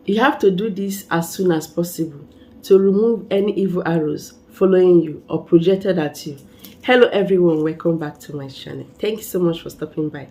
You have to do this as soon as possible to remove any evil arrows following you or projected at you. Hello everyone, welcome back to my channel. Thank you so much for stopping by.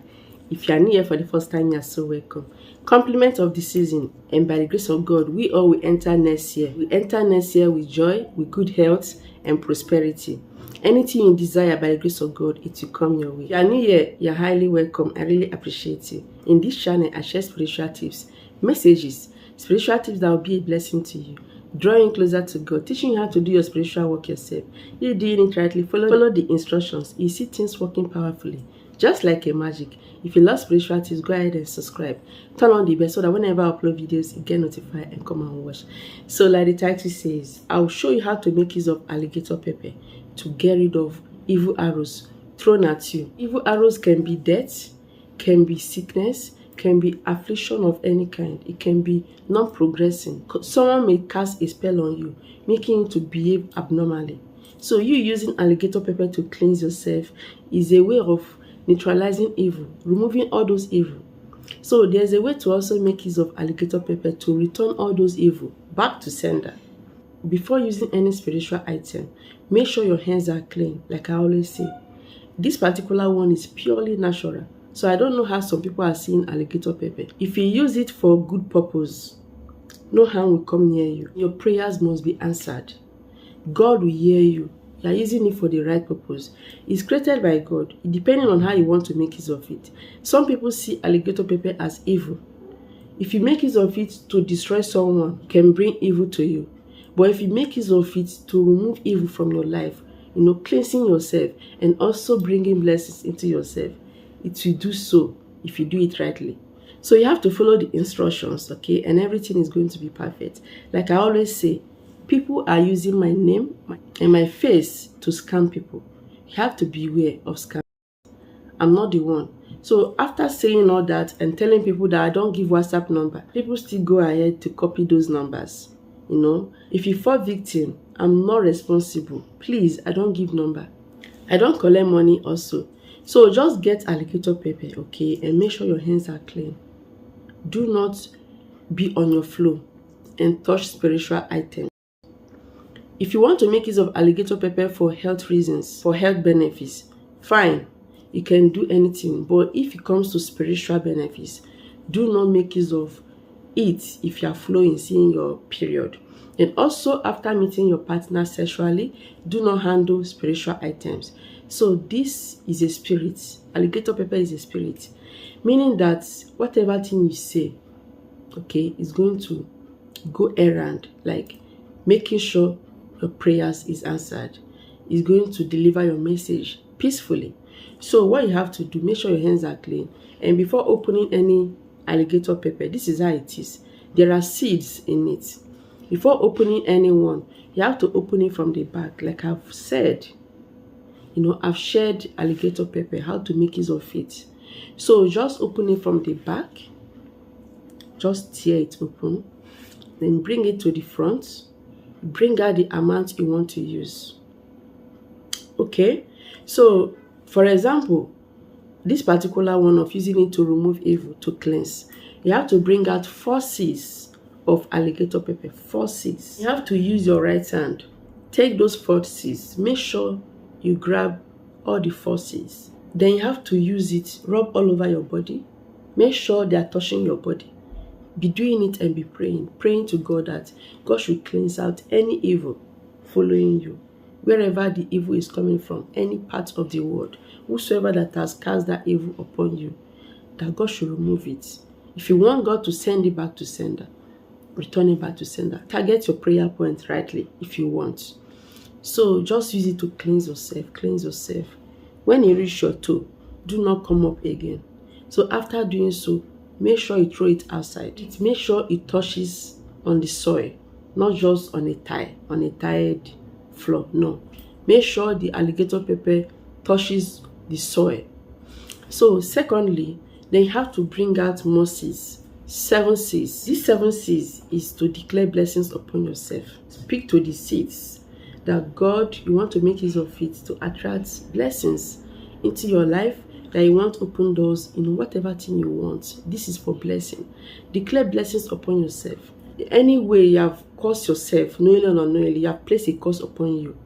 If you are new here for the first time, you are so welcome. Compliment of the season, and by the grace of God, we all will enter next year. We enter next year with joy, with good health and prosperity. Anything you desire by the grace of God, it will come your way. If you are new here, you are highly welcome. I really appreciate you. In this channel, I share spiritual tips, messages, spiritual tips that will be a blessing to you, drawing closer to God, teaching you how to do your spiritual work yourself. You're doing it rightly. Follow the instructions. You see things working powerfully, just like a magic. If you love spiritual tips, go ahead and subscribe. Turn on the bell so that whenever I upload videos, you get notified and come and watch. So like the title says, I will show you how to make use of alligator pepper to get rid of evil arrows thrown at you. Evil arrows can be death, can be sickness, can be affliction of any kind. It can be non-progressing. Someone may cast a spell on you, making you to behave abnormally. So you using alligator pepper to cleanse yourself is a way of neutralizing evil, removing all those evil. So there's a way to also make use of alligator pepper to return all those evil back to sender. Before using any spiritual item, make sure your hands are clean, like I always say. This particular one is purely natural. So I don't know how some people are seeing alligator pepper. If you use it for good purpose, no harm will come near you. Your prayers must be answered. God will hear you. You are using it for the right purpose. It's created by God, depending on how you want to make use of it. Some people see alligator pepper as evil. If you make use of it to destroy someone, it can bring evil to you. But if you make use of it to remove evil from your life, cleansing yourself and also bringing blessings into yourself, it will do so if you do it rightly. So you have to follow the instructions, okay? And everything is going to be perfect. Like I always say, people are using my name and my face to scam people. You have to beware of scam. I'm not the one. So after saying all that and telling people that I don't give WhatsApp number, people still go ahead to copy those numbers. If you fall victim, I'm not responsible. Please, I don't give number. I don't collect money also. So just get alligator pepper, okay, and make sure your hands are clean. Do not be on your flow and touch spiritual items. If you want to make use of alligator pepper for health reasons, for health benefits, fine, you can do anything. But if it comes to spiritual benefits, do not make use of it if you are flowing, seeing your period. And also after meeting your partner sexually, do not handle spiritual items. So this is a spirit. Alligator pepper is a spirit, meaning that whatever thing you say, okay, is going to go errand, like making sure your prayers is answered, is going to deliver your message peacefully. So what you have to do, make sure your hands are clean. And before opening any alligator pepper, this is how it is. There are seeds in it. Before opening any one, you have to open it from the back. Like I've said, I've shared alligator pepper, how to make use of it. So just open it from the back. Just tear it open. Then bring it to the front. Bring out the amount you want to use. Okay? So, for example, this particular one of using it to remove evil, to cleanse, you have to bring out 4 seeds of alligator pepper. 4 seeds. You have to use your right hand. Take those 4 seeds. Make sure you grab all the 4 seeds. Then you have to use it, rub all over your body. Make sure they are touching your body. Be doing it and be praying to God that God should cleanse out any evil following you. Wherever the evil is coming from, any part of the world, whosoever that has cast that evil upon you, that God should remove it. If you want God to send it back to sender, return it back to sender. Target your prayer point rightly if you want. So just use it to cleanse yourself. Cleanse yourself. When you reach your toe, do not come up again. So after doing so, make sure you throw it outside. Make sure it touches on the soil, not just on a tiled floor. No. Make sure the alligator pepper touches the soil. So secondly, then you have to bring out more seeds. 7 seeds. These 7 seeds is to declare blessings upon yourself. Speak to the seeds that God, you want to make use of it to attract blessings into your life, that you want to open doors in whatever thing you want. This is for blessing. Declare blessings upon yourself. Any way you have caused yourself, knowingly or unknowingly, you have placed a curse upon you.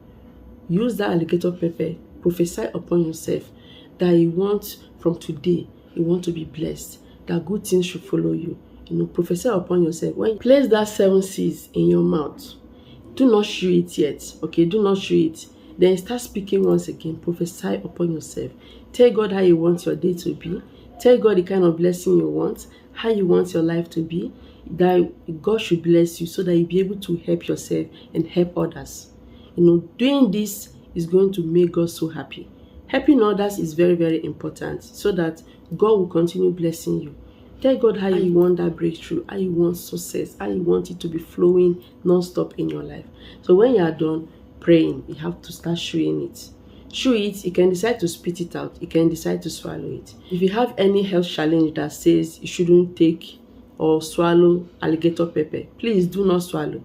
Use that alligator pepper, prophesy upon yourself that you want from today, you want to be blessed, that good things should follow you. Prophesy upon yourself. When you place that 7 seeds in your mouth, do not chew it yet, okay? Do not chew it. Then start speaking once again. Prophesy upon yourself. Tell God how you want your day to be. Tell God the kind of blessing you want, how you want your life to be, that God should bless you so that you'll be able to help yourself and help others. Doing this is going to make God so happy. Helping others is very, very important so that God will continue blessing you. Tell God how you want that breakthrough, how you want success, how you want it to be flowing non-stop in your life. So when you are done praying, you have to start chewing it. Chew it, you can decide to spit it out, you can decide to swallow it. If you have any health challenge that says you shouldn't take or swallow alligator pepper, please do not swallow.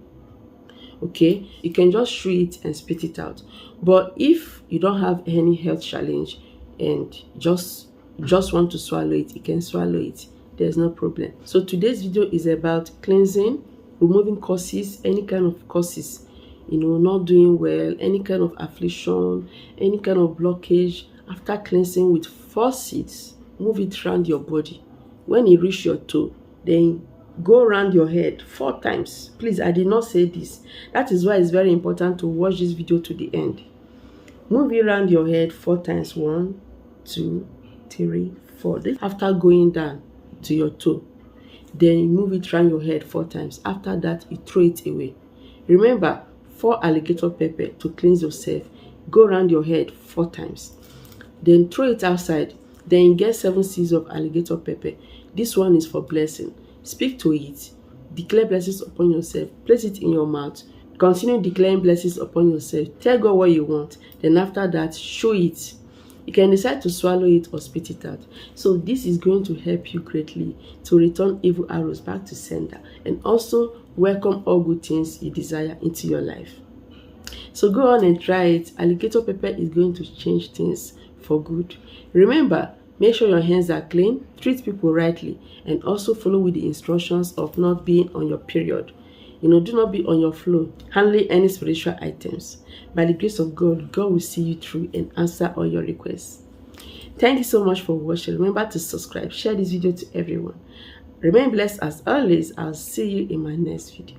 Okay, you can just chew it and spit it out. But if you don't have any health challenge and just want to swallow it, you can swallow it. There's no problem. So today's video is about cleansing, removing causes, any kind of causes, not doing well, any kind of affliction, any kind of blockage. After cleansing with 4 seeds, move it around your body. When you reach your toe, then go around your head 4 times. Please, I did not say this. That is why it's very important to watch this video to the end. Move it around your head 4 times. 1, 2, 3, 4. After going down to your toe, then you move it around your head 4 times. After that, you throw it away. Remember, 4 alligator pepper to cleanse yourself. Go around your head 4 times. Then throw it outside. Then you get 7 seeds of alligator pepper. This one is for blessing. Speak to it. Declare blessings upon yourself. Place it in your mouth. Continue declaring blessings upon yourself. Tell God what you want. Then after that, show it. You can decide to swallow it or spit it out. So this is going to help you greatly to return evil arrows back to sender and also welcome all good things you desire into your life. So go on and try it. Alligator pepper is going to change things for good. Remember, make sure your hands are clean, treat people rightly, and also follow with the instructions of not being on your period. Do not be on your flow, handling any spiritual items. By the grace of God, God will see you through and answer all your requests. Thank you so much for watching. Remember to subscribe, share this video to everyone. Remain blessed as always. I'll see you in my next video.